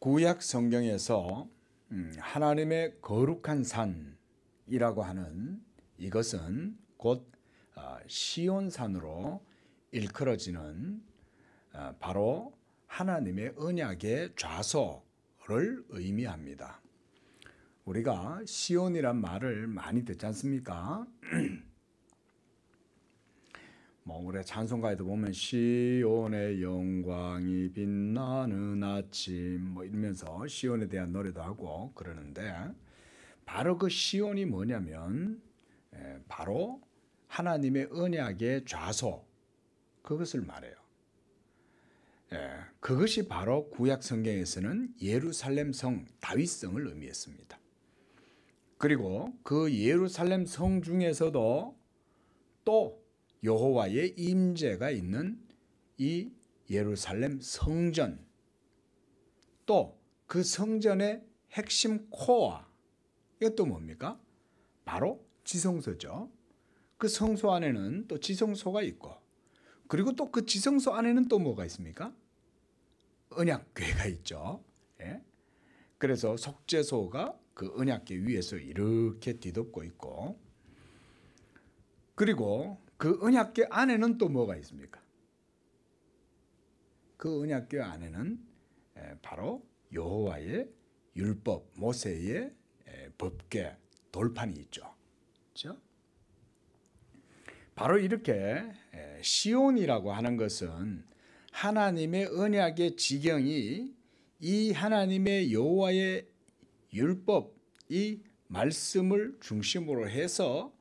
구약 성경에서 하나님의 거룩한 산이라고 하는 이것은 곧 시온산으로 일컬어지는 바로 하나님의 언약의 좌소를 의미합니다. 우리가 시온이란 말을 많이 듣지 않습니까? 우리 찬송가에도 보면 시온의 영광이 빛나는 아침 이러면서 시온에 대한 노래도 하고 그러는데, 바로 그 시온이 뭐냐면 바로 하나님의 언약의 좌소, 그것을 말해요. 그것이 바로 구약 성경에서는 예루살렘 성 다윗성을 의미했습니다. 그리고 그 예루살렘 성 중에서도 또 여호와의 임재가 있는 이 예루살렘 성전, 또 그 성전의 핵심 코어, 이것도 뭡니까? 바로 지성소죠. 그 성소 안에는 또 지성소가 있고, 그리고 또 그 지성소 안에는 또 뭐가 있습니까? 언약궤가 있죠. 그래서 속죄소가 그 언약궤 위에서 이렇게 뒤덮고 있고, 그리고 그 언약궤 안에는 또 뭐가 있습니까? 그 언약궤 안에는 바로 여호와의 율법, 모세의 법궤, 돌판이 있죠. 그렇죠? 바로 이렇게 시온이라고 하는 것은 하나님의 언약의 지경이 이 하나님의 여호와의 율법, 이 말씀을 중심으로 해서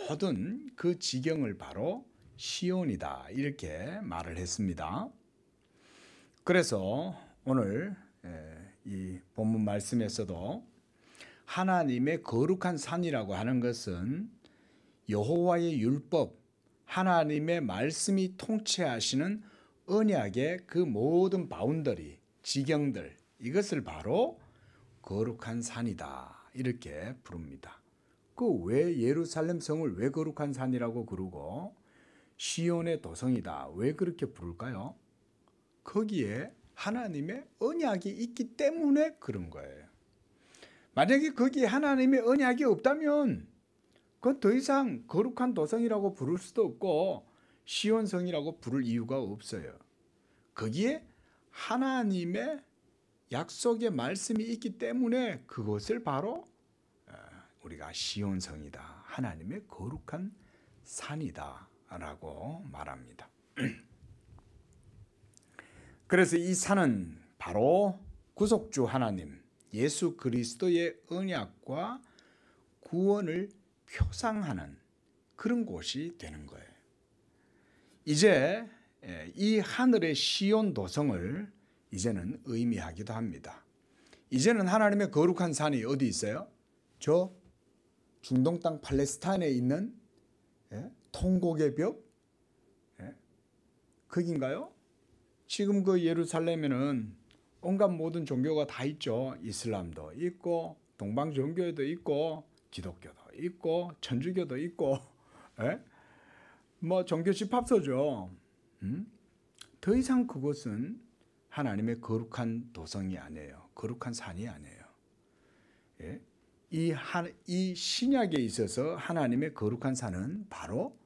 모든 그 지경을 바로 시온이다, 이렇게 말을 했습니다. 그래서 오늘 이 본문 말씀에서도 하나님의 거룩한 산이라고 하는 것은 여호와의 율법, 하나님의 말씀이 통치하시는 언약의 그 모든 바운더리, 지경들, 이것을 바로 거룩한 산이다, 이렇게 부릅니다. 그 왜 예루살렘 성을 왜 거룩한 산이라고 부르고 시온의 도성이다 왜 그렇게 부를까요? 거기에 하나님의 언약이 있기 때문에 그런 거예요. 만약에 거기에 하나님의 언약이 없다면 그건 더 이상 거룩한 도성이라고 부를 수도 없고 시온성이라고 부를 이유가 없어요. 거기에 하나님의 약속의 말씀이 있기 때문에 그것을 바로 우리가 시온성이다, 하나님의 거룩한 산이다 라고 말합니다. 그래서 이 산은 바로 구속주 하나님 예수 그리스도의 언약과 구원을 표상하는 그런 곳이 되는 거예요. 이제 이 하늘의 시온 도성을 이제는 의미하기도 합니다. 이제는 하나님의 거룩한 산이 어디 있어요? 저 중동 땅 팔레스타인에 있는 통곡의 벽, 거긴가요? 지금 그 예루살렘에는 온갖 모든 종교가 다 있죠. 이슬람도 있고 동방 종교도 있고 기독교도 있고 천주교도 있고, 종교 집합소죠. 더 이상 그것은 하나님의 거룩한 도성이 아니에요. 거룩한 산이 아니에요. 이 신약에 있어서 하나님의 거룩한 산은 바로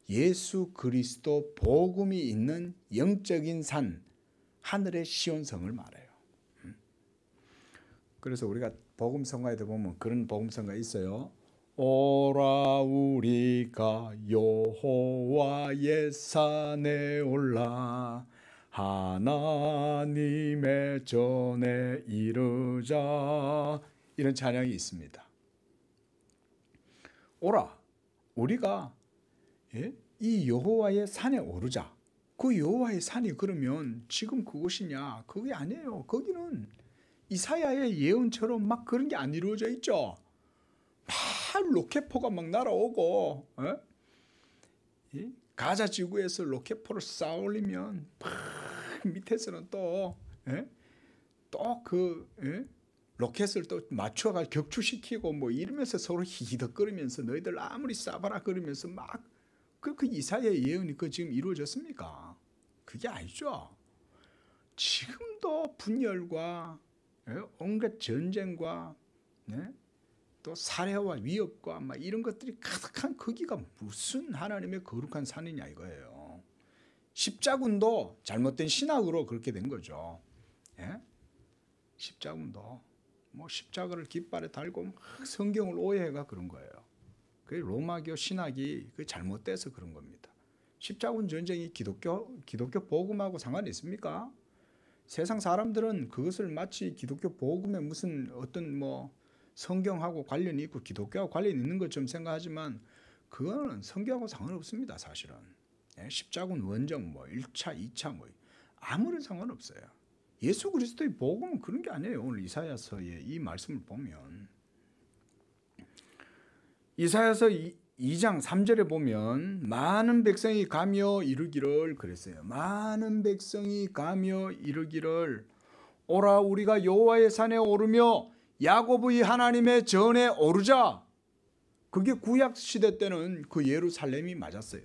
예수 그리스도 복음이 있는 영적인 산, 하늘의 시온성을 말해요. 그래서 우리가 복음성가에도 보면 그런 복음성가 있어요. 오라 우리가 여호와의 산에 올라 하나님의 전에 이르자, 이런 찬양이 있습니다. 오라, 우리가 이 여호와의 산에 오르자. 그 여호와의 산이 그러면 지금 그곳이냐? 그게 아니에요. 거기는 이사야의 예언처럼 막 그런 게 안 이루어져 있죠. 막 로켓포가 막 날아오고, 가자 지구에서 로켓포를 쌓아 올리면 막 밑에서는 또 로켓을 또 맞춰가 격추시키고 이러면서 서로 히히덕거리면서 너희들 아무리 쏴봐라 그러면서 막 그 이사야의 예언이 지금 이루어졌습니까? 그게 아니죠. 지금도 분열과 온갖 전쟁과 또 살해와 위협과 막 이런 것들이 가득한 거기가 무슨 하나님의 거룩한 산이냐 이거예요. 십자군도 잘못된 신학으로 그렇게 된 거죠. 십자군도 뭐 십자가를 깃발에 달고 막 성경을 오해해가 그런 거예요. 그 로마교 신학이 그 잘못돼서 그런 겁니다. 십자군 전쟁이 기독교 복음하고 상관이 있습니까? 세상 사람들은 그것을 마치 기독교 복음에 무슨 어떤 뭐 성경하고 관련이 있고 기독교하고 관련이 있는 것처럼 생각하지만 그거는 성경하고 상관없습니다. 사실은 십자군 원정 뭐 1차 2차 뭐 아무런 상관없어요. 예수 그리스도의 복음은 그런 게 아니에요. 오늘 이사야서의 이 말씀을 보면 이사야서 2장 3절에 보면 많은 백성이 가며 이르기를 그랬어요. 많은 백성이 가며 이르기를 오라 우리가 여호와의 산에 오르며 야곱의 하나님의 전에 오르자. 그게 구약 시대 때는 그 예루살렘이 맞았어요.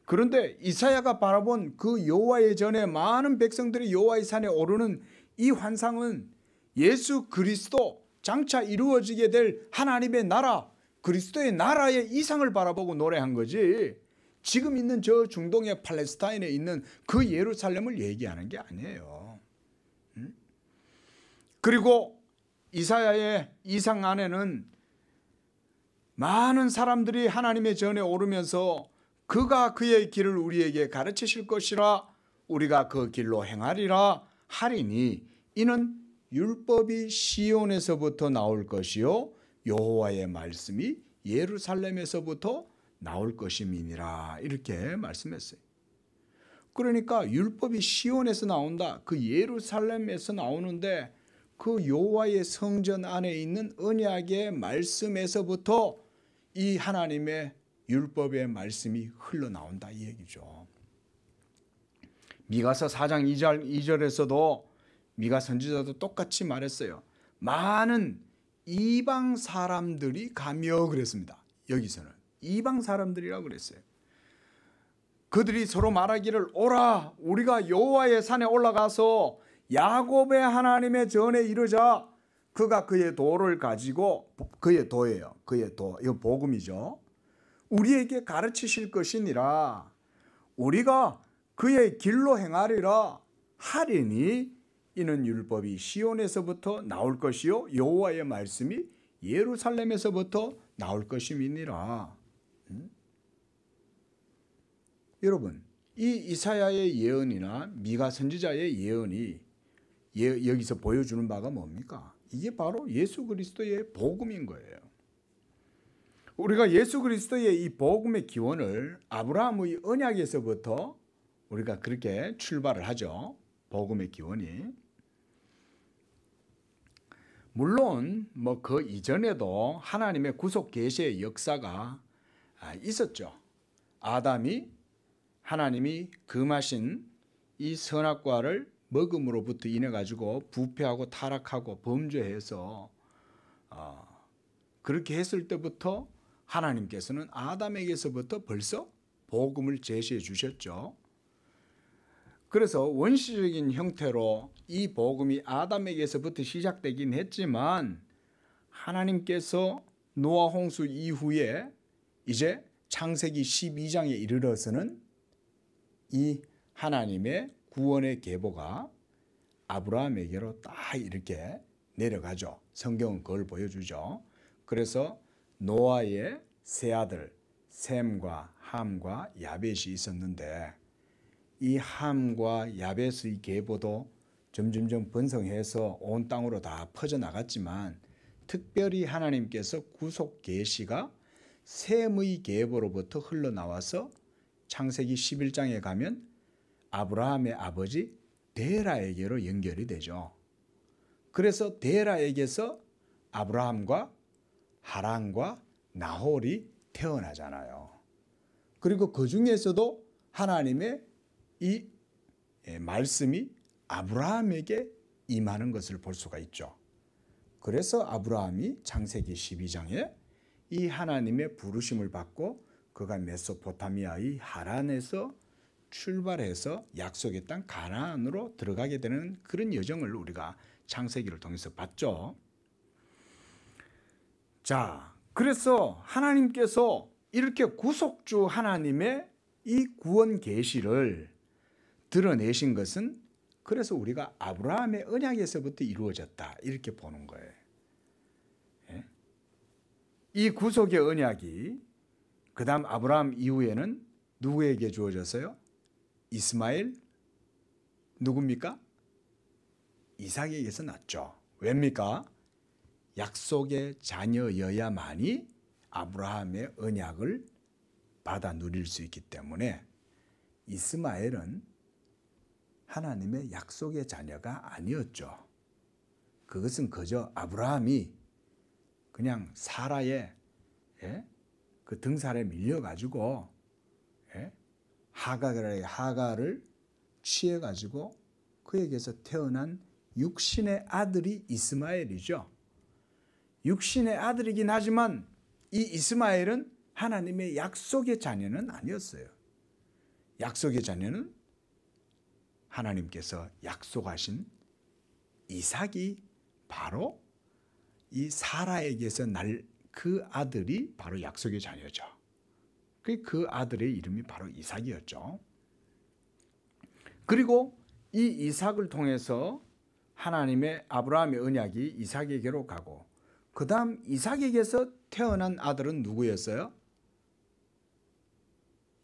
그런데 이사야가 바라본 그 여호와의 전에 많은 백성들이 여호와의 산에 오르는 이 환상은 예수 그리스도 장차 이루어지게 될 하나님의 나라, 그리스도의 나라의 이상을 바라보고 노래한 거지 지금 있는 저 중동의 팔레스타인에 있는 그 예루살렘을 얘기하는 게 아니에요. 그리고 이사야의 이상 안에는 많은 사람들이 하나님의 전에 오르면서 그가 그의 길을 우리에게 가르치실 것이라 우리가 그 길로 행하리라 하리니 이는 율법이 시온에서부터 나올 것이요 여호와의 말씀이 예루살렘에서부터 나올 것임이니라 이렇게 말씀했어요. 그러니까 율법이 시온에서 나온다. 그 예루살렘에서 나오는데 그 여호와의 성전 안에 있는 언약의 말씀에서부터 이 하나님의 율법의 말씀이 흘러나온다 이 얘기죠. 미가서 4장 2절에서도 미가 선지자도 똑같이 말했어요. 많은 이방 사람들이 가며 그랬습니다. 여기서는 이방 사람들이라고 그랬어요. 그들이 서로 말하기를 오라 우리가 여호와의 산에 올라가서 야곱의 하나님의 전에 이르자. 그가 그의 도를 가지고 그의 도예요. 그의 도 이거 복음이죠. 우리에게 가르치실 것이니라. 우리가 그의 길로 행하리라 하리니 이는 율법이 시온에서부터 나올 것이요 여호와의 말씀이 예루살렘에서부터 나올 것임이니라. 여러분 이 이사야의 예언이나 미가 선지자의 예언이 여기서 보여주는 바가 뭡니까? 이게 바로 예수 그리스도의 복음인 거예요. 우리가 예수 그리스도의 이 복음의 기원을 아브라함의 언약에서부터 우리가 그렇게 출발을 하죠. 복음의 기원이. 물론 뭐 그 이전에도 하나님의 구속 계시의 역사가 있었죠. 아담이 하나님이 금하신 이 선악과를 먹음으로부터 인해 가지고 부패하고 타락하고 범죄해서 그렇게 했을 때부터 하나님께서는 아담에게서부터 벌써 복음을 제시해 주셨죠. 그래서 원시적인 형태로 이 복음이 아담에게서부터 시작되긴 했지만 하나님께서 노아 홍수 이후에 이제 창세기 12장에 이르러서는 이 하나님의 구원의 계보가 아브라함에게로 딱 이렇게 내려가죠. 성경은 그걸 보여주죠. 그래서 노아의 세 아들 셈과 함과 야벳이 있었는데 이 함과 야벳의 계보도 점점점 번성해서 온 땅으로 다 퍼져나갔지만 특별히 하나님께서 구속 계시가 셈의 계보로부터 흘러나와서 창세기 11장에 가면 아브라함의 아버지 데라에게로 연결이 되죠. 그래서 데라에게서 아브라함과 하란과 나홀이 태어나잖아요. 그리고 그 중에서도 하나님의 이 말씀이 아브라함에게 임하는 것을 볼 수가 있죠. 그래서 아브라함이 창세기 12장에 이 하나님의 부르심을 받고 그가 메소포타미아의 하란에서 출발해서 약속의 땅 가나안으로 들어가게 되는 그런 여정을 우리가 창세기를 통해서 봤죠. 자, 그래서 하나님께서 이렇게 구속주 하나님의 이 구원 계시를 드러내신 것은 그래서 우리가 아브라함의 언약에서부터 이루어졌다 이렇게 보는 거예요. 예? 이 구속의 언약이 그 다음 아브라함 이후에는 누구에게 주어졌어요? 이스마엘 누굽니까? 이삭에게서 났죠. 왜입니까? 약속의 자녀여야만이 아브라함의 언약을 받아 누릴 수 있기 때문에 이스마엘은 하나님의 약속의 자녀가 아니었죠. 그것은 그저 아브라함이 그냥 사라의 그 등살에 밀려가지고 하가를 취해가지고 그에게서 태어난 육신의 아들이 이스마엘이죠. 육신의 아들이긴 하지만 이 이스마엘은 하나님의 약속의 자녀는 아니었어요. 약속의 자녀는 하나님께서 약속하신 이삭이 바로 이 사라에게서 날 그 아들이 바로 약속의 자녀죠. 그 아들의 이름이 바로 이삭이었죠. 그리고 이 이삭을 통해서 하나님의 아브라함의 언약이 이삭에게로 가고 그 다음 이삭에게서 태어난 아들은 누구였어요?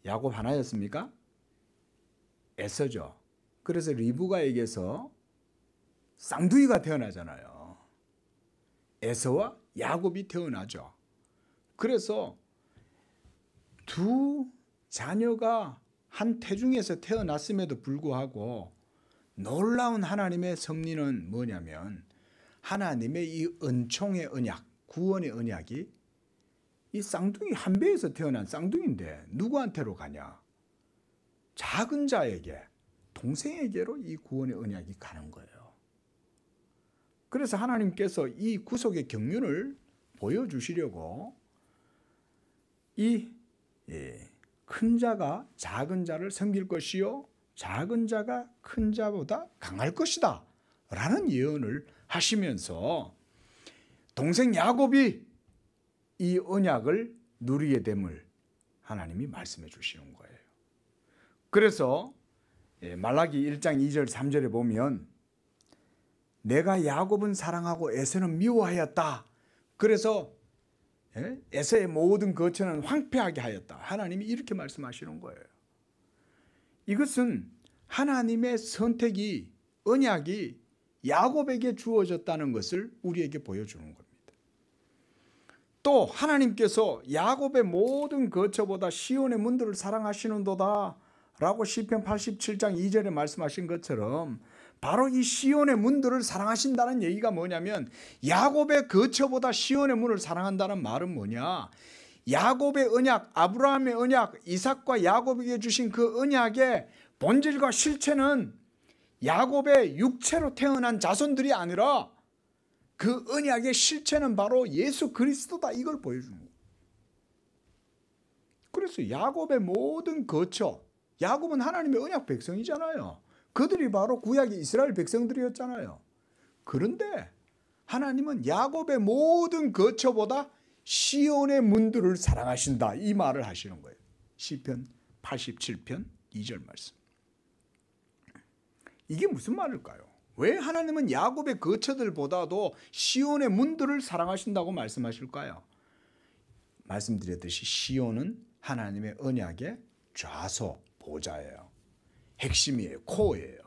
야곱 하나였습니까? 에서죠. 그래서 리브가에게서 쌍둥이가 태어나잖아요. 에서와 야곱이 태어나죠. 그래서 두 자녀가 한 태중에서 태어났음에도 불구하고 놀라운 하나님의 섭리는 뭐냐면 하나님의 이 은총의 언약, 구원의 언약이 이 쌍둥이 한 배에서 태어난 쌍둥이인데 누구한테로 가냐? 작은 자에게, 동생에게로 이 구원의 언약이 가는 거예요. 그래서 하나님께서 이 구속의 경륜을 보여주시려고 이 큰 자가 작은 자를 섬길 것이요 작은 자가 큰 자보다 강할 것이다 라는 예언을 하시면서 동생 야곱이 이 언약을 누리게 됨을 하나님이 말씀해 주시는 거예요. 그래서 말라기 1장 2절 3절에 보면 내가 야곱은 사랑하고 에서는 미워하였다. 그래서 에서의 모든 거처는 황폐하게 하였다. 하나님이 이렇게 말씀하시는 거예요. 이것은 하나님의 선택이 언약이 야곱에게 주어졌다는 것을 우리에게 보여주는 겁니다. 또 하나님께서 야곱의 모든 거처보다 시온의 문들을 사랑하시는도다 라고 시편 87장 2절에 말씀하신 것처럼 바로 이 시온의 문들을 사랑하신다는 얘기가 뭐냐면 야곱의 거처보다 시온의 문을 사랑한다는 말은 뭐냐? 야곱의 언약, 아브라함의 언약, 이삭과 야곱에게 주신 그 언약의 본질과 실체는 야곱의 육체로 태어난 자손들이 아니라 그 언약의 실체는 바로 예수 그리스도다 이걸 보여주는 거예요. 그래서 야곱의 모든 거처, 야곱은 하나님의 언약 백성이잖아요. 그들이 바로 구약의 이스라엘 백성들이었잖아요. 그런데 하나님은 야곱의 모든 거처보다 시온의 문들을 사랑하신다 이 말을 하시는 거예요. 시편 87편 2절 말씀. 이게 무슨 말일까요? 왜 하나님은 야곱의 거처들보다도 시온의 문들을 사랑하신다고 말씀하실까요? 말씀드렸듯이 시온은 하나님의 언약의 좌소 보좌예요. 핵심이에요. 코어예요.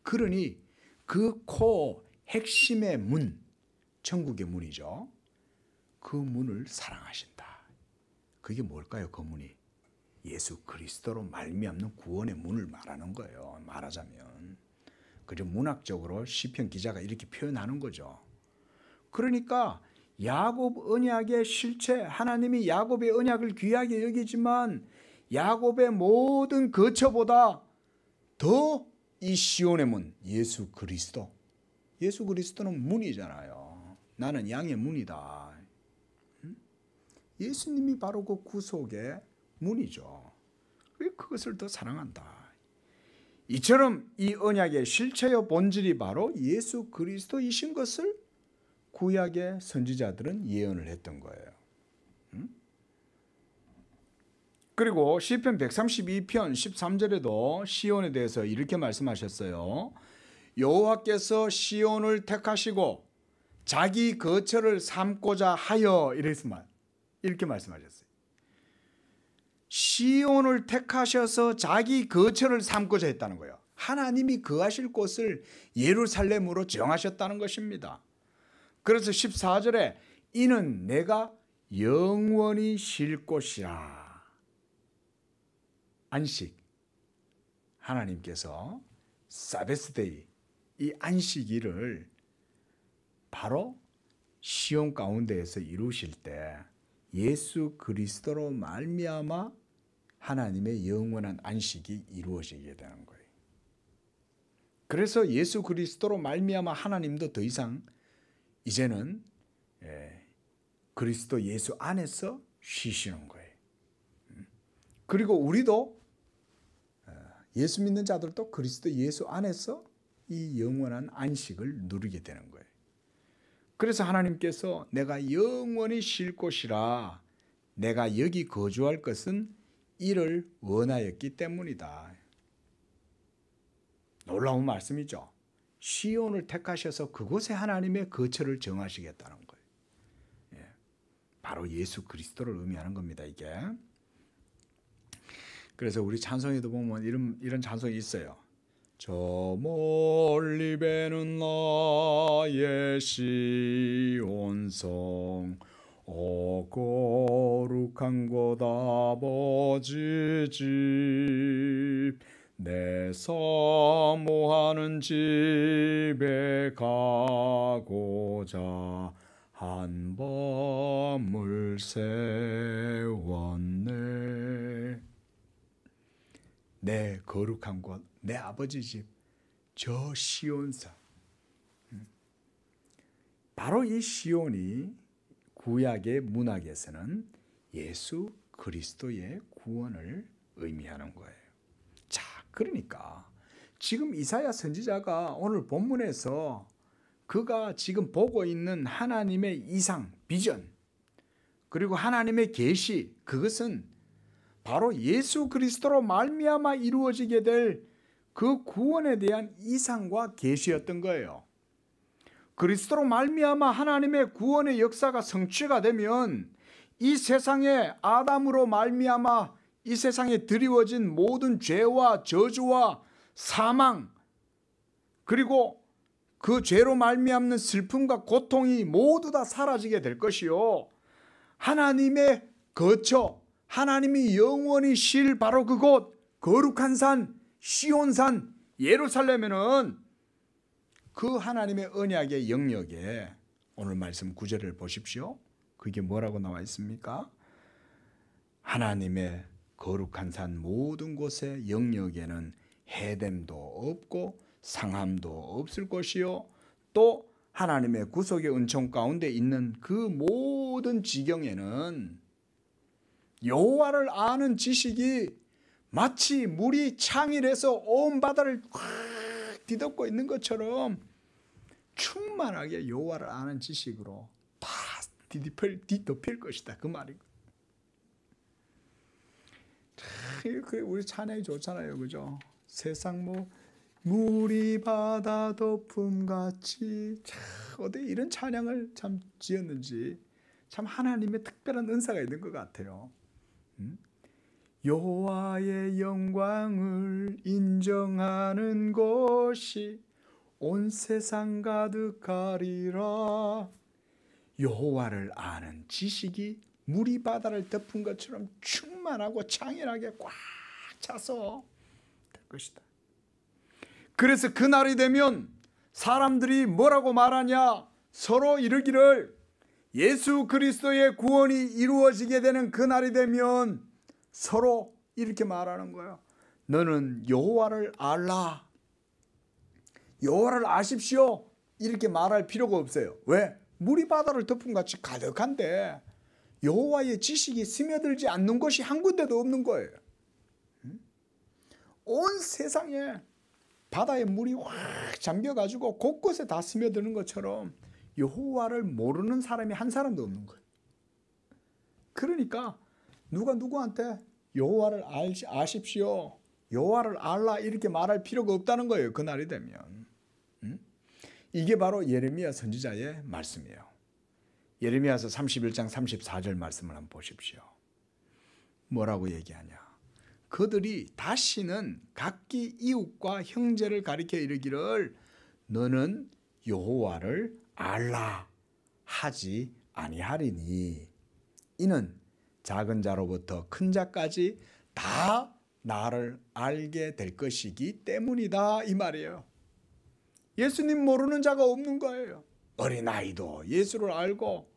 그러니 그 코어 핵심의 문, 천국의 문이죠. 그 문을 사랑하신다. 그게 뭘까요? 그 문이 예수 그리스도로 말미암는 구원의 문을 말하는 거예요. 말하자면 그저 문학적으로 시편 기자가 이렇게 표현하는 거죠. 그러니까 야곱 언약의 실체, 하나님이 야곱의 언약을 귀하게 여기지만 야곱의 모든 거처보다 더 이 시온의 문, 예수 그리스도. 예수 그리스도는 문이잖아요. 나는 양의 문이다. 예수님이 바로 그 구속의 문이죠. 왜 그것을 더 사랑한다. 이처럼 이 언약의 실체요 본질이 바로 예수 그리스도이신 것을 구약의 선지자들은 예언을 했던 거예요. 그리고 시편 132편 13절에도 시온에 대해서 이렇게 말씀하셨어요. 여호와께서 시온을 택하시고 자기 거처를 삼고자 하여 이렇게 말씀하셨어요. 시온을 택하셔서 자기 거처를 삼고자 했다는 거예요. 하나님이 거하실 곳을 예루살렘으로 정하셨다는 것입니다. 그래서 14절에 이는 내가 영원히 쉴 곳이라. 안식, 하나님께서 사베스데이, 이 안식일을 바로 시온 가운데에서 이루실 때 예수 그리스도로 말미암아 하나님의 영원한 안식이 이루어지게 되는 거예요. 그래서 예수 그리스도로 말미암아 하나님도 더 이상 이제는 그리스도 예수 안에서 쉬시는 거예요. 그리고 우리도 예수 믿는 자들도 그리스도 예수 안에서 이 영원한 안식을 누리게 되는 거예요. 그래서 하나님께서 내가 영원히 쉴 곳이라 내가 여기 거주할 것은 이를 원하였기 때문이다. 놀라운 말씀이죠. 시온을 택하셔서 그곳에 하나님의 거처를 정하시겠다는 거예요. 바로 예수 그리스도를 의미하는 겁니다. 이게. 그래서 우리 찬송에도 보면 이런 찬송이 있어요. 저 멀리 배는 나의 시온성 오 거룩한 곳 아버지 집 내 사모하는 집에 가고자 한 밤을 세웠네. 내 거룩한 곳, 내 아버지 집, 저 시온산. 바로 이 시온이 구약의 문학에서는 예수 그리스도의 구원을 의미하는 거예요. 자, 그러니까 지금 이사야 선지자가 오늘 본문에서 그가 지금 보고 있는 하나님의 이상, 비전, 그리고 하나님의 계시, 그것은 바로 예수 그리스도로 말미암아 이루어지게 될 그 구원에 대한 이상과 계시였던 거예요. 그리스도로 말미암아 하나님의 구원의 역사가 성취가 되면 이 세상에 아담으로 말미암아 이 세상에 드리워진 모든 죄와 저주와 사망, 그리고 그 죄로 말미암는 슬픔과 고통이 모두 다 사라지게 될 것이요, 하나님의 거처, 하나님이 영원히 쉴 바로 그곳, 거룩한 산, 시온산, 예루살렘에는 그 하나님의 언약의 영역에 오늘 말씀 9절을 보십시오. 그게 뭐라고 나와 있습니까? 하나님의 거룩한 산 모든 곳의 영역에는 해됨도 없고 상함도 없을 것이요, 또 하나님의 구속의 은총 가운데 있는 그 모든 지경에는 여호와를 아는 지식이 마치 물이 창일해서 온 바다를 확 뒤덮고 있는 것처럼 충만하게 여호와를 아는 지식으로 다 뒤덮일 것이다, 그 말이고. 우리 찬양이 좋잖아요, 그죠? 세상 물이 바다 덮음같이, 어디 이런 찬양을 참 지었는지, 참 하나님의 특별한 은사가 있는 것 같아요. 여호와의 영광을 인정하는 것이 온 세상 가득하리라. 여호와를 아는 지식이 물이 바다를 덮은 것처럼 충만하고 창일하게 꽉 차서 될 것이다. 그래서 그날이 되면 사람들이 뭐라고 말하냐? 서로 이르기를, 예수 그리스도의 구원이 이루어지게 되는 그날이 되면 서로 이렇게 말하는 거예요. 너는 여호와를 알라, 여호와를 아십시오, 이렇게 말할 필요가 없어요. 왜? 물이 바다를 덮은 같이 가득한데 여호와의 지식이 스며들지 않는 것이 한 군데도 없는 거예요. 온 세상에 바다에 물이 확 잠겨가지고 곳곳에 다 스며드는 것처럼 여호와를 모르는 사람이 한 사람도 없는 거예요. 그러니까 누가 누구한테 여호와를 아십시오, 여호와를 알라 이렇게 말할 필요가 없다는 거예요. 그날이 되면. 이게 바로 예레미야 선지자의 말씀이에요. 예레미야서 31장 34절 말씀을 한번 보십시오. 뭐라고 얘기하냐. 그들이 다시는 각기 이웃과 형제를 가리켜 이르기를 너는 여호와를 알라 하지 아니하리니 이는 작은 자로부터 큰 자까지 다 나를 알게 될 것이기 때문이다 이 말이에요. 예수님 모르는 자가 없는 거예요. 어린아이도 예수를 알고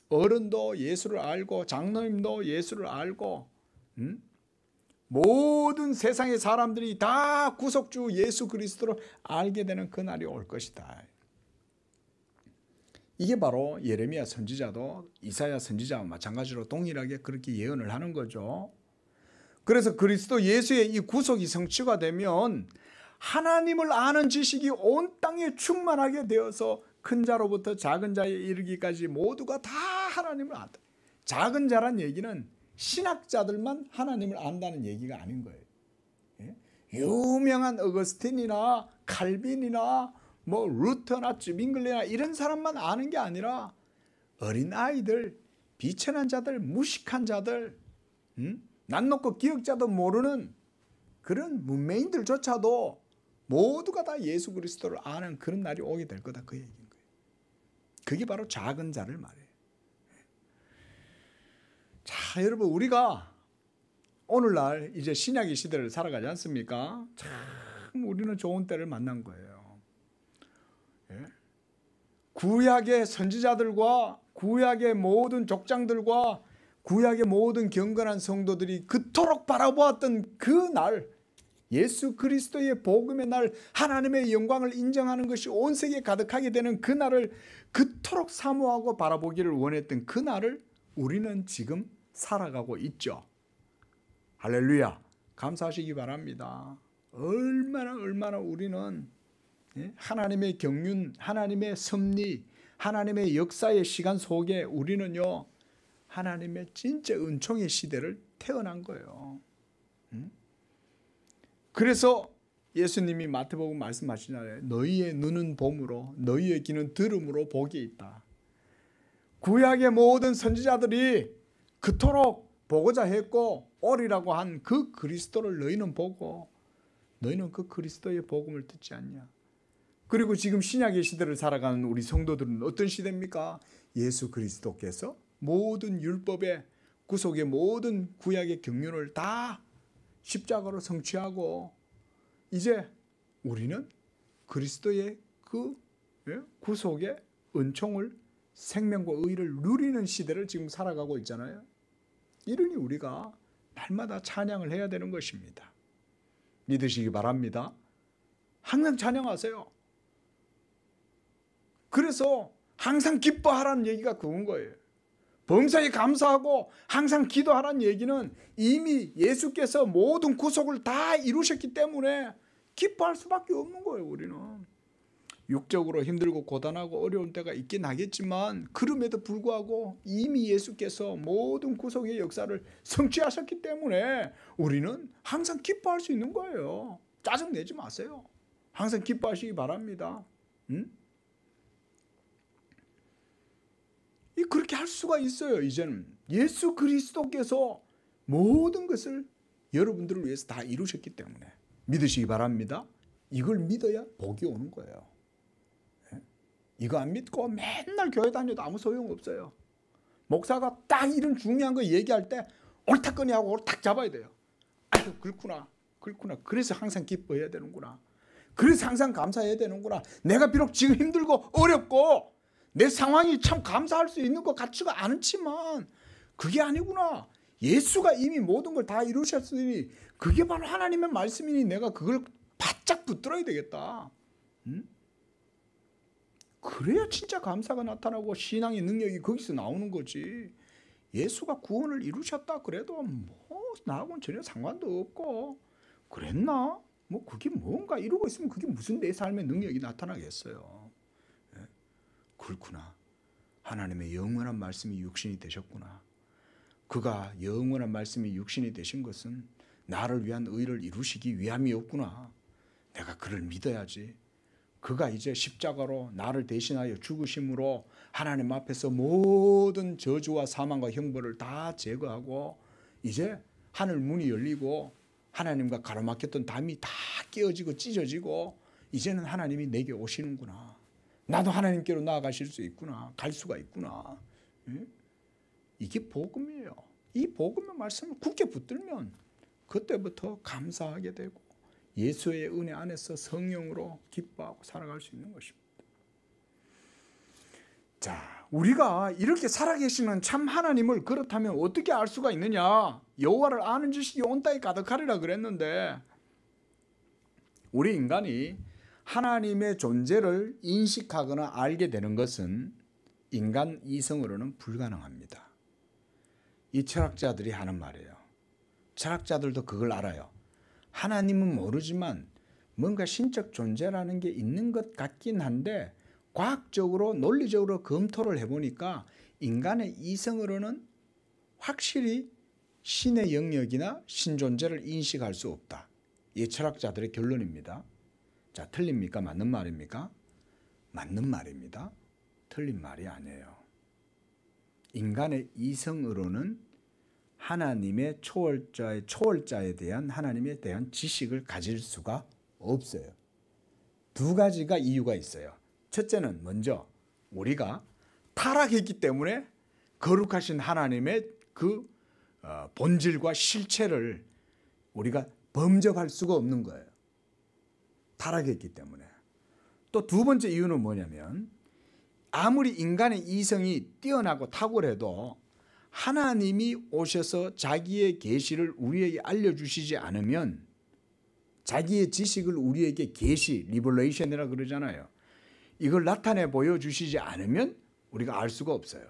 어른도 예수를 알고 장로님도 예수를 알고 모든 세상의 사람들이 다 구속주 예수 그리스도를 알게 되는 그날이 올 것이다. 이게 바로 예레미야 선지자도 이사야 선지자와 마찬가지로 동일하게 그렇게 예언을 하는 거죠. 그래서 그리스도 예수의 이 구속이 성취가 되면 하나님을 아는 지식이 온 땅에 충만하게 되어서 큰 자로부터 작은 자에 이르기까지 모두가 다 하나님을 안다. 작은 자란 얘기는 신학자들만 하나님을 안다는 얘기가 아닌 거예요. 유명한 어거스틴이나 칼빈이나 뭐 루터나 쯔빙글레나 이런 사람만 아는 게 아니라 어린아이들, 비천한 자들, 무식한 자들, 난 놓고 기억자도 모르는 그런 문맹인들조차도 모두가 다 예수 그리스도를 아는 그런 날이 오게 될 거다 그 얘기인 거예요. 그게 바로 작은 자를 말해요. 자, 여러분 우리가 오늘날 이제 신약의 시대를 살아가지 않습니까? 참 우리는 좋은 때를 만난 거예요. 구약의 선지자들과 구약의 모든 족장들과 구약의 모든 경건한 성도들이 그토록 바라보았던 그 날, 예수 그리스도의 복음의 날, 하나님의 영광을 인정하는 것이 온 세계에 가득하게 되는 그 날을 그토록 사모하고 바라보기를 원했던 그 날을 우리는 지금 살아가고 있죠. 할렐루야. 감사하시기 바랍니다. 얼마나 우리는 하나님의 경륜, 하나님의 섭리, 하나님의 역사의 시간 속에 우리는요 하나님의 진짜 은총의 시대를 태어난 거예요. 그래서 예수님이 마태복음 말씀하시잖아요. 너희의 눈은 봄으로 너희의 귀는 들음으로 복이 있다. 구약의 모든 선지자들이 그토록 보고자 했고 오리라고 한 그 그리스도를 너희는 보고 너희는 그 그리스도의 복음을 듣지 않냐. 그리고 지금 신약의 시대를 살아가는 우리 성도들은 어떤 시대입니까? 예수 그리스도께서 모든 율법의 구속의 모든 구약의 경륜을 다 십자가로 성취하고 이제 우리는 그리스도의 그 구속의 은총을 생명과 의를 누리는 시대를 지금 살아가고 있잖아요. 이러니 우리가 날마다 찬양을 해야 되는 것입니다. 믿으시기 바랍니다. 항상 찬양하세요. 그래서 항상 기뻐하라는 얘기가 그건 거예요. 범사에 감사하고 항상 기도하라는 얘기는 이미 예수께서 모든 구속을 다 이루셨기 때문에 기뻐할 수밖에 없는 거예요. 우리는 육적으로 힘들고 고단하고 어려운 때가 있긴 하겠지만 그럼에도 불구하고 이미 예수께서 모든 구속의 역사를 성취하셨기 때문에 우리는 항상 기뻐할 수 있는 거예요. 짜증내지 마세요. 항상 기뻐하시기 바랍니다. 그렇게 할 수가 있어요. 이제는 예수 그리스도께서 모든 것을 여러분들을 위해서 다 이루셨기 때문에 믿으시기 바랍니다. 이걸 믿어야 복이 오는 거예요. 이거 안 믿고 맨날 교회 다녀도 아무 소용없어요. 목사가 딱 이런 중요한 거 얘기할 때 옳다거니 하고 딱 잡아야 돼요. 아유 그렇구나. 그래서 항상 기뻐해야 되는구나. 그래서 항상 감사해야 되는구나. 내가 비록 지금 힘들고 어렵고 내 상황이 참 감사할 수 있는 것 같지가 않지만 그게 아니구나. 예수가 이미 모든 걸 다 이루셨으니 그게 바로 하나님의 말씀이니 내가 그걸 바짝 붙들어야 되겠다. 그래야 진짜 감사가 나타나고 신앙의 능력이 거기서 나오는 거지. 예수가 구원을 이루셨다 그래도 뭐 나하고는 전혀 상관도 없고 그랬나? 뭐 그게 뭔가 이러고 있으면 그게 무슨 내 삶의 능력이 나타나겠어요. 예? 그렇구나. 하나님의 영원한 말씀이 육신이 되셨구나. 그가 영원한 말씀이 육신이 되신 것은 나를 위한 의를 이루시기 위함이었구나. 내가 그를 믿어야지. 그가 이제 십자가로 나를 대신하여 죽으심으로 하나님 앞에서 모든 저주와 사망과 형벌을 다 제거하고 이제 하늘 문이 열리고 하나님과 가로막혔던 담이 다 깨어지고 찢어지고 이제는 하나님이 내게 오시는구나. 나도 하나님께로 나아가실 수 있구나. 갈 수가 있구나. 이게 복음이에요. 이 복음의 말씀을 굳게 붙들면 그때부터 감사하게 되고 예수의 은혜 안에서 성령으로 기뻐하고 살아갈 수 있는 것입니다. 자, 우리가 이렇게 살아계시는 참 하나님을 그렇다면 어떻게 알 수가 있느냐? 여호와를 아는 지식이 온 땅에 가득하리라 그랬는데 우리 인간이 하나님의 존재를 인식하거나 알게 되는 것은 인간 이성으로는 불가능합니다. 이 철학자들이 하는 말이에요. 철학자들도 그걸 알아요. 하나님은 모르지만 뭔가 신적 존재라는 게 있는 것 같긴 한데 과학적으로 논리적으로 검토를 해보니까 인간의 이성으로는 확실히 신의 영역이나 신존재를 인식할 수 없다. 이 철학자들의 결론입니다. 자, 틀립니까? 맞는 말입니까? 맞는 말입니다. 틀린 말이 아니에요. 인간의 이성으로는 하나님의 초월자에 대한 하나님에 대한 지식을 가질 수가 없어요. 두 가지가 이유가 있어요. 첫째는 먼저 우리가 타락했기 때문에 거룩하신 하나님의 그 본질과 실체를 우리가 범접할 수가 없는 거예요. 타락했기 때문에. 또 두 번째 이유는 뭐냐면 아무리 인간의 이성이 뛰어나고 탁월해도 하나님이 오셔서 자기의 계시를 우리에게 알려주시지 않으면 자기의 지식을 우리에게 계시, 리버레이션이라 그러잖아요. 이걸 나타내 보여주시지 않으면 우리가 알 수가 없어요.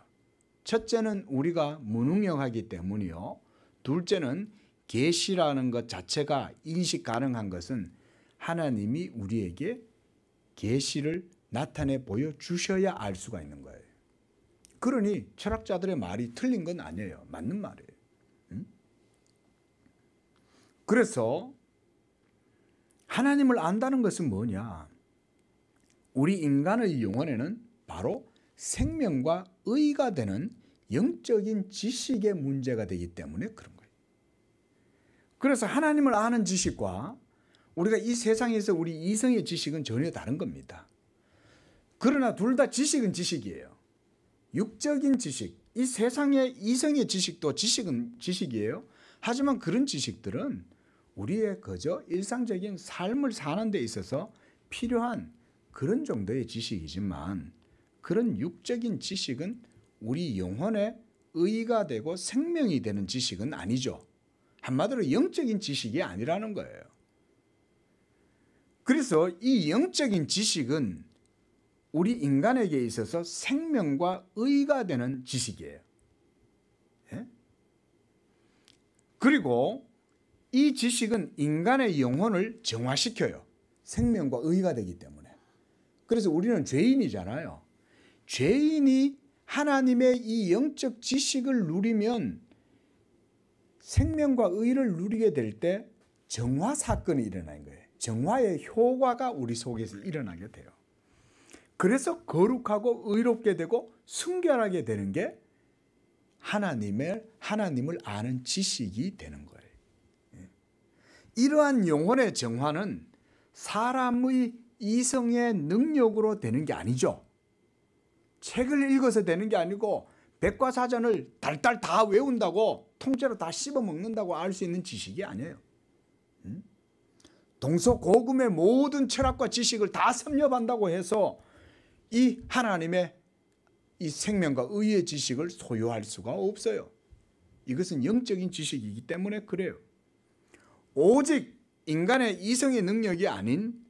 첫째는 우리가 무능력하기 때문이요. 둘째는 계시라는 것 자체가 인식 가능한 것은 하나님이 우리에게 계시를 나타내 보여주셔야 알 수가 있는 거예요. 그러니 철학자들의 말이 틀린 건 아니에요. 맞는 말이에요. 그래서 하나님을 안다는 것은 뭐냐? 우리 인간의 영혼에는 바로 생명과 의가 되는 영적인 지식의 문제가 되기 때문에 그런 거예요. 그래서 하나님을 아는 지식과 우리가 이 세상에서 우리 이성의 지식은 전혀 다른 겁니다. 그러나 둘 다 지식은 지식이에요. 육적인 지식, 이 세상의 이성의 지식도 지식은 지식이에요. 하지만 그런 지식들은 우리의 그저 일상적인 삶을 사는 데 있어서 필요한 그런 정도의 지식이지만 그런 육적인 지식은 우리 영혼의 의가 되고 생명이 되는 지식은 아니죠. 한마디로 영적인 지식이 아니라는 거예요. 그래서 이 영적인 지식은 우리 인간에게 있어서 생명과 의가 되는 지식이에요. 예? 그리고 이 지식은 인간의 영혼을 정화시켜요. 생명과 의가 되기 때문에. 그래서 우리는 죄인이잖아요. 죄인이 하나님의 이 영적 지식을 누리면 생명과 의를 누리게 될 때 정화 사건이 일어나는 거예요. 정화의 효과가 우리 속에서 일어나게 돼요. 그래서 거룩하고 의롭게 되고 순결하게 되는 게 하나님을 아는 지식이 되는 거예요. 이러한 영혼의 정화는 사람의 이성의 능력으로 되는 게 아니죠. 책을 읽어서 되는 게 아니고 백과사전을 달달 다 외운다고 통째로 다 씹어먹는다고 알 수 있는 지식이 아니에요. 동서고금의 모든 철학과 지식을 다 섭렵한다고 해서 이 하나님의 이 생명과 의의 지식을 소유할 수가 없어요. 이것은 영적인 지식이기 때문에 그래요. 오직 인간의 이성의 능력이 아닌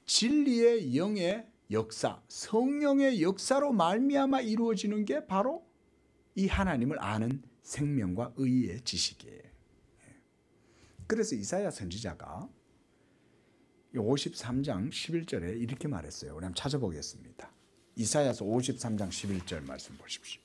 진리의 영의 역사, 성령의 역사로 말미암아 이루어지는 게 바로 이 하나님을 아는 생명과 의의 지식이에요. 그래서 이사야 선지자가 53장 11절에 이렇게 말했어요. 우리 한번 찾아보겠습니다. 이사야서 53장 11절 말씀 보십시오.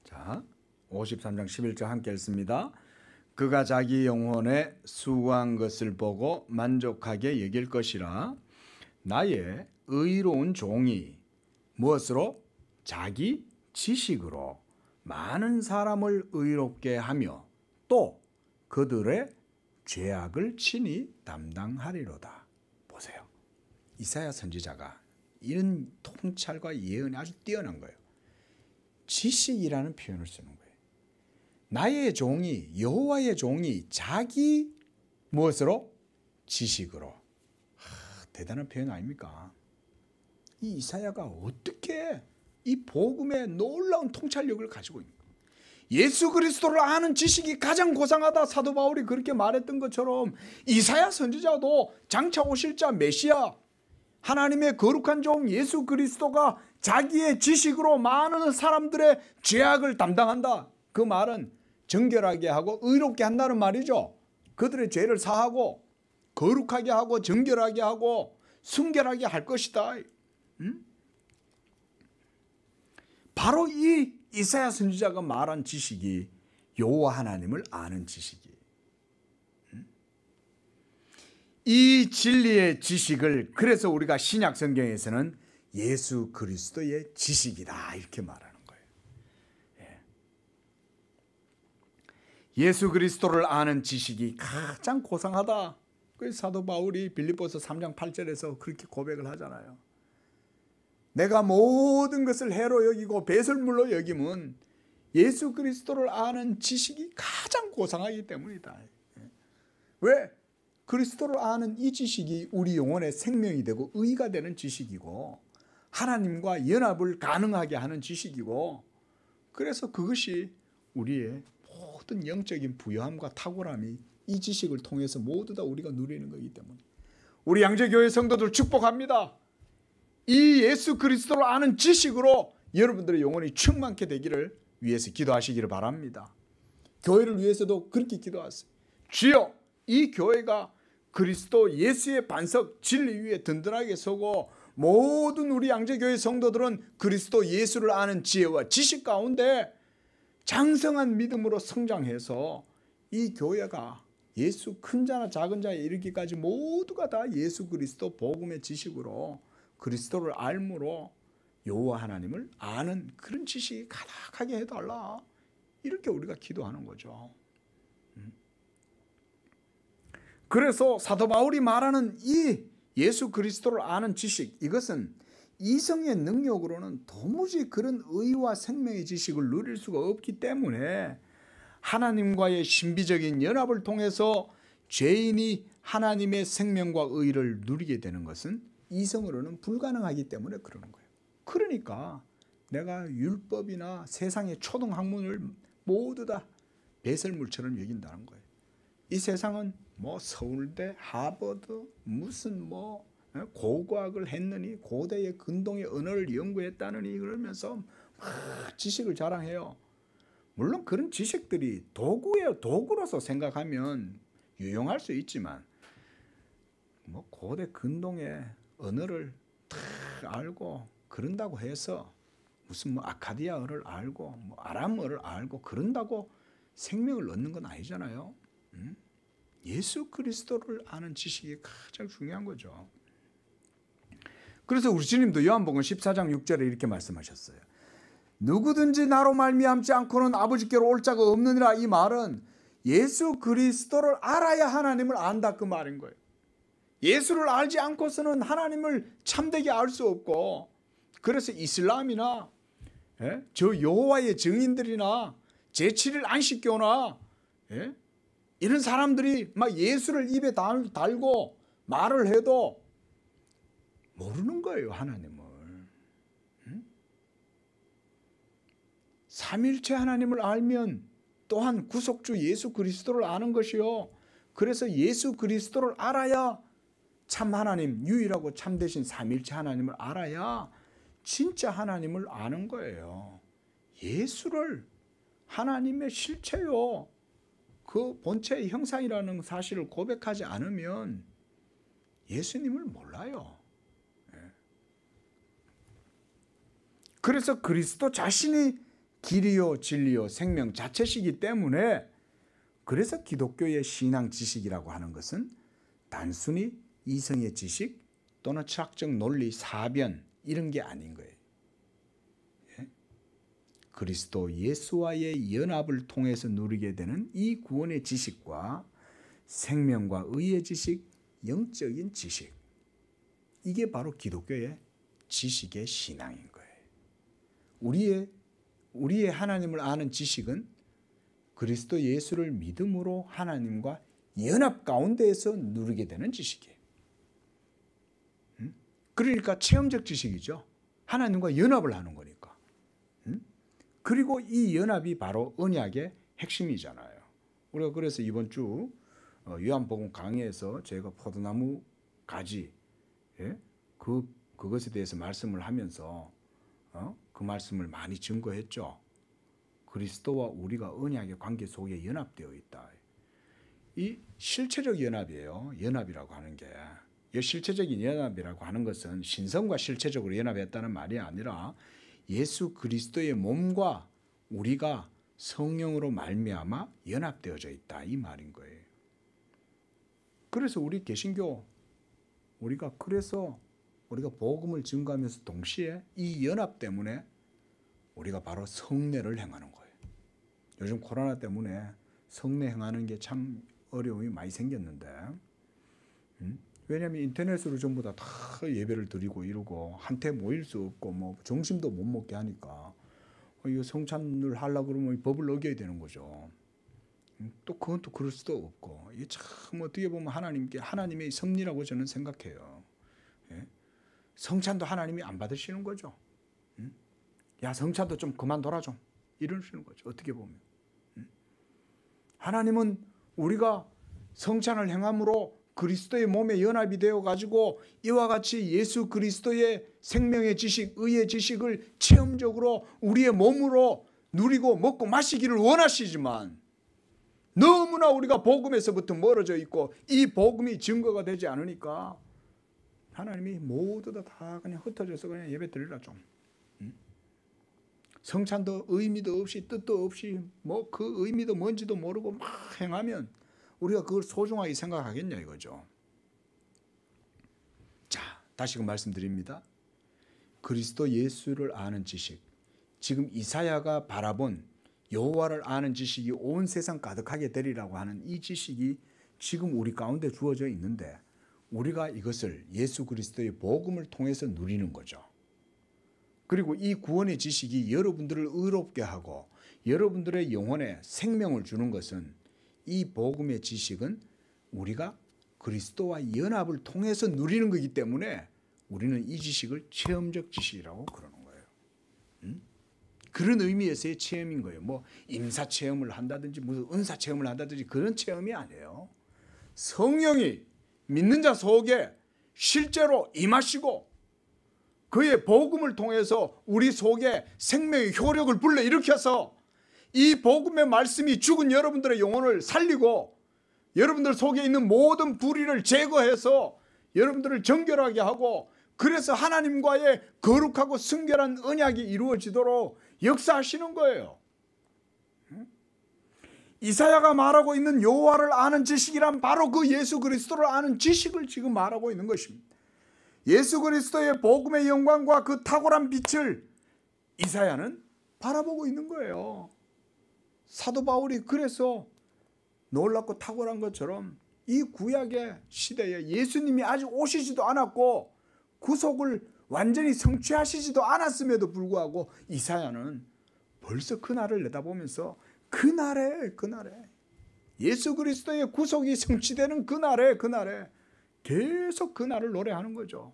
자, 53장 11절 함께 읽습니다. 그가 자기 영혼에 수고한 것을 보고 만족하게 여길 것이라. 나의 의로운 종이 무엇으로? 자기 지식으로 많은 사람을 의롭게 하며 또 그들의 죄악을 친히 담당하리로다. 보세요. 이사야 선지자가 이런 통찰과 예언이 아주 뛰어난 거예요. 지식이라는 표현을 쓰는 거예요. 나의 종이, 여호와의 종이 자기 무엇으로? 지식으로. 대단한 표현 아닙니까? 이 이사야가 어떻게 이 복음의 놀라운 통찰력을 가지고 있는 거예요. 예수 그리스도를 아는 지식이 가장 고상하다. 사도 바울이 그렇게 말했던 것처럼 이사야 선지자도 장차 오실 자 메시아, 하나님의 거룩한 종 예수 그리스도가 자기의 지식으로 많은 사람들의 죄악을 담당한다. 그 말은 정결하게 하고 의롭게 한다는 말이죠. 그들의 죄를 사하고 거룩하게 하고 정결하게 하고 순결하게 할 것이다. 바로 이 이사야 선지자가 말한 지식이 여호와 하나님을 아는 지식이. 이 진리의 지식을 그래서 우리가 신약 성경에서는 예수 그리스도의 지식이다 이렇게 말하는 거예요. 예수 그리스도를 아는 지식이 가장 고상하다. 그 사도 바울이 빌립보서 3장 8절에서 그렇게 고백을 하잖아요. 내가 모든 것을 해로 여기고 배설물로 여김은 예수 그리스도를 아는 지식이 가장 고상하기 때문이다. 왜? 그리스도를 아는 이 지식이 우리 영혼의 생명이 되고 의가 되는 지식이고 하나님과 연합을 가능하게 하는 지식이고 그래서 그것이 우리의 모든 영적인 부요함과 탁월함이 이 지식을 통해서 모두 다 우리가 누리는 거기 때문에 우리 양재교회 성도들 축복합니다. 이 예수 그리스도를 아는 지식으로 여러분들의 영혼이 충만케 되기를 위해서 기도하시기를 바랍니다. 교회를 위해서도 그렇게 기도하세요. 주여 이 교회가 그리스도 예수의 반석 진리 위에 든든하게 서고 모든 우리 양재교회 성도들은 그리스도 예수를 아는 지혜와 지식 가운데 장성한 믿음으로 성장해서 이 교회가 예수 큰 자나 작은 자에 이르기까지 모두가 다 예수 그리스도 복음의 지식으로 그리스도를 알므로 여호와 하나님을 아는 그런 지식이 가득하게 해달라. 이렇게 우리가 기도하는 거죠. 그래서 사도 바울이 말하는 이 예수 그리스도를 아는 지식, 이것은 이성의 능력으로는 도무지 그런 의와 생명의 지식을 누릴 수가 없기 때문에 하나님과의 신비적인 연합을 통해서 죄인이 하나님의 생명과 의를 누리게 되는 것은 이성으로는 불가능하기 때문에 그러는 거예요. 그러니까 내가 율법이나 세상의 초등학문을 모두 다 배설물처럼 여긴다는 거예요. 이 세상은 뭐 서울대, 하버드, 무슨 뭐 고고학을 했느니 고대의 근동의 언어를 연구했다느니 그러면서 막 지식을 자랑해요. 물론 그런 지식들이 도구예요. 도구로서 생각하면 유용할 수 있지만 뭐 고대 근동의 언어를 다 알고 그런다고 해서 무슨 뭐 아카디아어를 알고 뭐 아람어를 알고 그런다고 생명을 얻는 건 아니잖아요. 예수 그리스도를 아는 지식이 가장 중요한 거죠. 그래서 우리 주님도 요한복음 14장 6절에 이렇게 말씀하셨어요. 누구든지 나로 말미암지 않고는 아버지께로 올 자가 없느니라. 이 말은 예수 그리스도를 알아야 하나님을 안다 그 말인 거예요. 예수를 알지 않고서는 하나님을 참되게 알 수 없고 그래서 이슬람이나 저 여호와의 증인들이나 제7일 안식교나 이런 사람들이 막 예수를 입에 달고 말을 해도 모르는 거예요. 하나님을. 삼일체 하나님을 알면 또한 구속주 예수 그리스도를 아는 것이요 그래서 예수 그리스도를 알아야 참 하나님, 유일하고 참되신 삼일체 하나님을 알아야 진짜 하나님을 아는 거예요. 예수를 하나님의 실체요, 그 본체의 형상이라는 사실을 고백하지 않으면 예수님을 몰라요. 그래서 그리스도 자신이 길이요 진리요 생명 자체시기 때문에, 그래서 기독교의 신앙 지식이라고 하는 것은 단순히 이성의 지식 또는 철학적 논리, 사변 이런 게 아닌 거예요. 그리스도 예수와의 연합을 통해서 누리게 되는 이 구원의 지식과 생명과 의의 지식, 영적인 지식, 이게 바로 기독교의 지식의 신앙인 거예요. 우리의 하나님을 아는 지식은 그리스도 예수를 믿음으로 하나님과 연합 가운데에서 누리게 되는 지식이에요. 그러니까 체험적 지식이죠. 하나님과 연합을 하는 거니까. 그리고 이 연합이 바로 언약의 핵심이잖아요. 우리가 그래서 이번 주 요한복음 강의에서 제가 포도나무 가지, 그것에 대해서 말씀을 하면서 그 말씀을 많이 증거했죠. 그리스도와 우리가 언약의 관계 속에 연합되어 있다. 이 실체적 연합이에요. 연합이라고 하는 게. 이 실체적인 연합이라고 하는 것은 신성과 실체적으로 연합했다는 말이 아니라 예수 그리스도의 몸과 우리가 성령으로 말미암아 연합되어져 있다, 이 말인 거예요. 그래서 우리 개신교, 우리가 복음을 증거하면서 동시에 이 연합 때문에 우리가 바로 성례를 행하는 거예요. 요즘 코로나 때문에 성례 행하는 게 참 어려움이 많이 생겼는데, 왜냐하면 인터넷으로 전부 다 예배를 드리고 이러고 한테 모일 수 없고 뭐 점심도 못 먹게 하니까 이거 성찬을 하려고 그러면 법을 어겨야 되는 거죠. 또 그건 또 그럴 수도 없고, 이게 참 어떻게 보면 하나님의 섭리라고 저는 생각해요. 성찬도 하나님이 안 받으시는 거죠. 야, 성찬도 좀 그만둬라 좀, 이러시는 거죠. 어떻게 보면 하나님은 우리가 성찬을 행함으로 그리스도의 몸에 연합이 되어 가지고 이와 같이 예수 그리스도의 생명의 지식, 의의 지식을 체험적으로 우리의 몸으로 누리고 먹고 마시기를 원하시지만, 너무나 우리가 복음에서부터 멀어져 있고 이 복음이 증거가 되지 않으니까 하나님이 모두 다 그냥 흩어져서 그냥 예배 드리라 좀. 성찬도 의미도 없이 뜻도 없이 뭐 그 의미도 뭔지도 모르고 막 행하면 우리가 그걸 소중하게 생각하겠냐 이거죠. 자, 다시금 말씀드립니다. 그리스도 예수를 아는 지식, 지금 이사야가 바라본 여호와를 아는 지식이 온 세상 가득하게 되리라고 하는 이 지식이 지금 우리 가운데 주어져 있는데, 우리가 이것을 예수 그리스도의 복음을 통해서 누리는 거죠. 그리고 이 구원의 지식이 여러분들을 의롭게 하고 여러분들의 영혼에 생명을 주는 것은, 이 복음의 지식은 우리가 그리스도와 연합을 통해서 누리는 거기 때문에 우리는 이 지식을 체험적 지식이라고 그러는 거예요. 그런 의미에서의 체험인 거예요. 뭐 임사 체험을 한다든지 무슨 은사 체험을 한다든지 그런 체험이 아니에요. 성령이 믿는 자 속에 실제로 임하시고 그의 복음을 통해서 우리 속에 생명의 효력을 불러일으켜서 이 복음의 말씀이 죽은 여러분들의 영혼을 살리고 여러분들 속에 있는 모든 불의를 제거해서 여러분들을 정결하게 하고, 그래서 하나님과의 거룩하고 순결한 언약이 이루어지도록 역사하시는 거예요. 이사야가 말하고 있는 여호와를 아는 지식이란 바로 그 예수 그리스도를 아는 지식을 지금 말하고 있는 것입니다. 예수 그리스도의 복음의 영광과 그 탁월한 빛을 이사야는 바라보고 있는 거예요. 사도 바울이 그래서 놀랍고 탁월한 것처럼 이 구약의 시대에 예수님이 아직 오시지도 않았고 구속을 완전히 성취하시지도 않았음에도 불구하고 이사야는 벌써 그날을 내다보면서 그날에 예수 그리스도의 구속이 성취되는 그날에 계속 그날을 노래하는 거죠.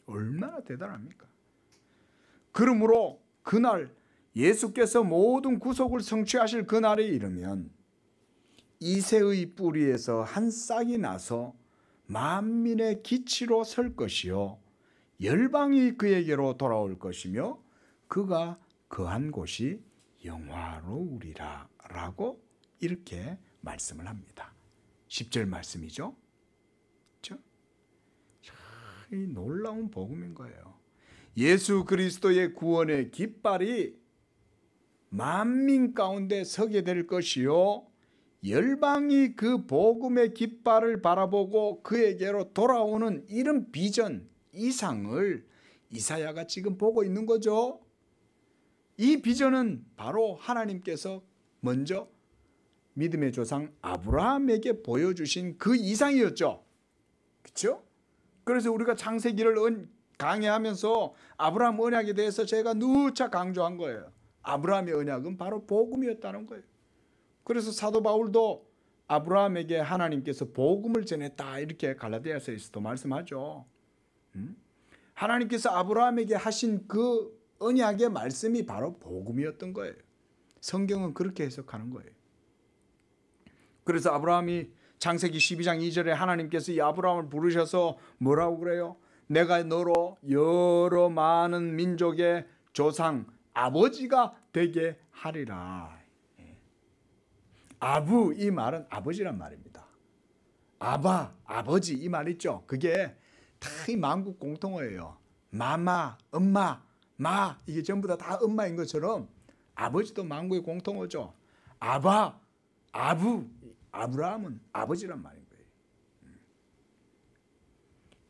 얼마나 대단합니까? 그러므로 그날 예수께서 모든 구속을 성취하실 그날에 이르면 이새의 뿌리에서 한 싹이 나서 만민의 기치로 설 것이요 열방이 그에게로 돌아올 것이며 그가 거한 곳이 영화로우리라 라고 이렇게 말씀을 합니다. 10절 말씀이죠. 그렇죠? 이 놀라운 복음인 거예요. 예수 그리스도의 구원의 깃발이 만민 가운데 서게 될 것이요 열방이 그 복음의 깃발을 바라보고 그에게로 돌아오는 이런 비전, 이상을 이사야가 지금 보고 있는 거죠. 이 비전은 바로 하나님께서 먼저 믿음의 조상 아브라함에게 보여주신 그 이상이었죠. 그렇죠? 그래서 우리가 창세기를 강해하면서 아브라함 언약에 대해서 제가 누차 강조한 거예요. 아브라함의 언약은 바로 복음이었다는 거예요. 그래서 사도 바울도 아브라함에게 하나님께서 복음을 전했다 이렇게 갈라디아서에서도 말씀하죠. 하나님께서 아브라함에게 하신 그 언약의 말씀이 바로 복음이었던 거예요. 성경은 그렇게 해석하는 거예요. 그래서 아브라함이 창세기 12장 2절에 하나님께서 이 아브라함을 부르셔서 뭐라고 그래요? 내가 너로 여러 많은 민족의 조상 아버지가 되게 하리라. 아부 이 말은 아버지란 말입니다. 아바 아버지 이 말 있죠. 그게 다 이 만국 공통어예요. 마마 엄마 마 이게 전부 다 엄마인 것처럼 아버지도 만국의 공통어죠. 아바 아부 아브라함은 아버지란 말인 거예요.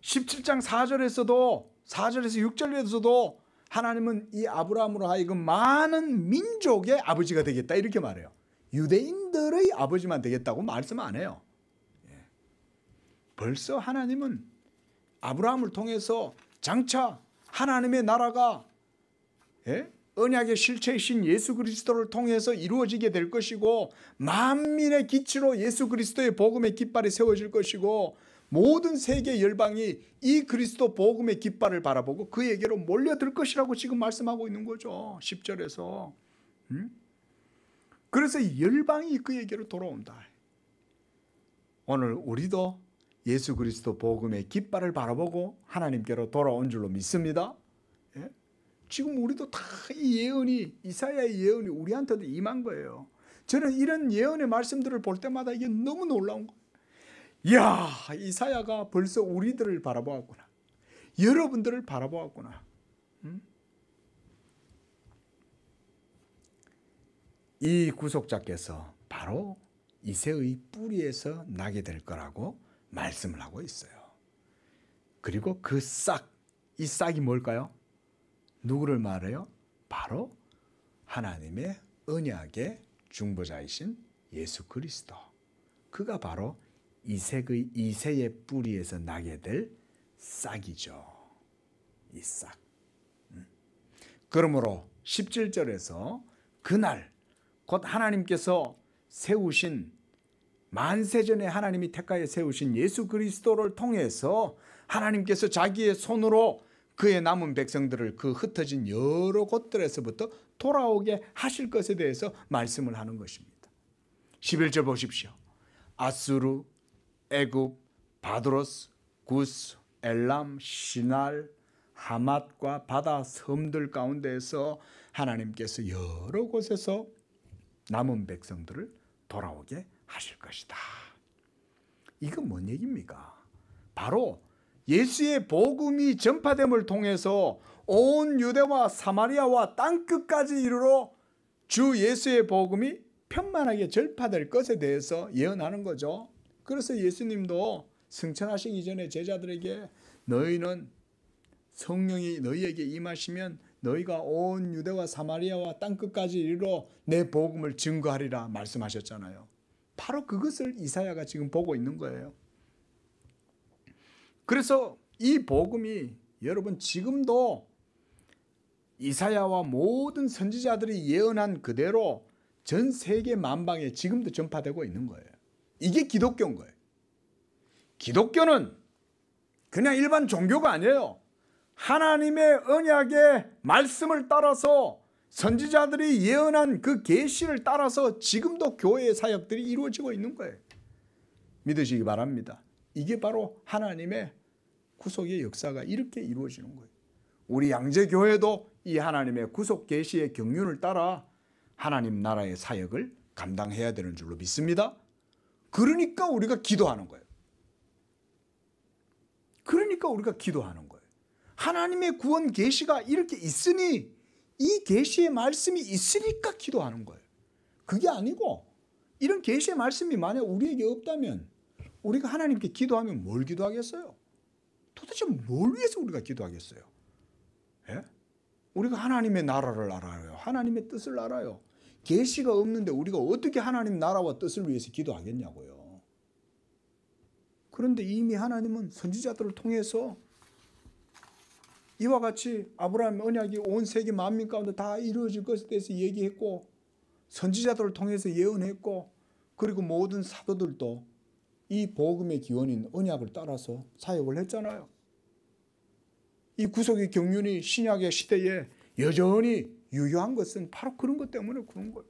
17장 4절에서 6절에서도 하나님은 이 아브라함으로 하여금 많은 민족의 아버지가 되겠다 이렇게 말해요. 유대인들의 아버지만 되겠다고 말씀 안 해요. 벌써 하나님은 아브라함을 통해서 장차 하나님의 나라가 언약의 실체이신 예수 그리스도를 통해서 이루어지게 될 것이고 만민의 기치로 예수 그리스도의 복음의 깃발이 세워질 것이고 모든 세계 열방이 이 그리스도 복음의 깃발을 바라보고 그에게로 몰려들 것이라고 지금 말씀하고 있는 거죠. 10절에서. 그래서 열방이 그에게로 돌아온다. 오늘 우리도 예수 그리스도 복음의 깃발을 바라보고 하나님께로 돌아온 줄로 믿습니다. 지금 우리도 다 이 예언이 이사야의 예언이 우리한테도 임한 거예요. 저는 이런 예언의 말씀들을 볼 때마다 이게 너무 놀라운 거예요. 이야, 이사야가 벌써 우리들을 바라보았구나. 여러분들을 바라보았구나. 이 구속자께서 바로 이새의 뿌리에서 나게 될 거라고 말씀을 하고 있어요. 그리고 그 싹, 이 싹이 뭘까요? 누구를 말해요? 바로 하나님의 언약의 중보자이신 예수 그리스도. 그가 바로 이새의 뿌리에서 나게 될 싹이죠. 이 싹. 그러므로 17절에서 그날 곧 하나님께서 세우신 만세전에 하나님이 택하여 세우신 예수 그리스도를 통해서 하나님께서 자기의 손으로 그의 남은 백성들을 그 흩어진 여러 곳들에서부터 돌아오게 하실 것에 대해서 말씀을 하는 것입니다. 11절 보십시오. 아수르, 애굽, 바드로스, 구스, 엘람, 시날, 하맛과 바다 섬들 가운데에서 하나님께서 여러 곳에서 남은 백성들을 돌아오게 하실 것이다. 이건 뭔 얘기입니까? 바로 예수의 복음이 전파됨을 통해서 온 유대와 사마리아와 땅끝까지 이르러 주 예수의 복음이 편만하게 전파될 것에 대해서 예언하는 거죠. 그래서 예수님도 승천하시기 전에 제자들에게 너희는 성령이 너희에게 임하시면 너희가 온 유대와 사마리아와 땅끝까지 이르러 내 복음을 증거하리라 말씀하셨잖아요. 바로 그것을 이사야가 지금 보고 있는 거예요. 그래서 이 복음이 여러분 지금도 이사야와 모든 선지자들이 예언한 그대로 전 세계 만방에 지금도 전파되고 있는 거예요. 이게 기독교인 거예요. 기독교는 그냥 일반 종교가 아니에요. 하나님의 언약의 말씀을 따라서 선지자들이 예언한 그 계시를 따라서 지금도 교회의 사역들이 이루어지고 있는 거예요. 믿으시기 바랍니다. 이게 바로 하나님의 구속의 역사가 이렇게 이루어지는 거예요. 우리 양재교회도 이 하나님의 구속 계시의 경륜을 따라 하나님 나라의 사역을 감당해야 되는 줄로 믿습니다. 그러니까 우리가 기도하는 거예요. 그러니까 우리가 기도하는 거예요. 하나님의 구원 계시가 이렇게 있으니, 이 계시의 말씀이 있으니까 기도하는 거예요. 그게 아니고 이런 계시의 말씀이 만약 우리에게 없다면 우리가 하나님께 기도하면 뭘 기도하겠어요? 도대체 뭘 위해서 우리가 기도하겠어요? 예? 우리가 하나님의 나라를 알아요. 하나님의 뜻을 알아요. 계시가 없는데 우리가 어떻게 하나님 나라와 뜻을 위해서 기도하겠냐고요. 그런데 이미 하나님은 선지자들을 통해서 이와 같이 아브라함의 언약이 온 세계 만민 가운데 다 이루어질 것에 대해서 얘기했고, 선지자들을 통해서 예언했고, 그리고 모든 사도들도 이 복음의 기원인 언약을 따라서 사역을 했잖아요. 이 구속의 경륜이 신약의 시대에 여전히 유효한 것은 바로 그런 것 때문에 그런 거예요.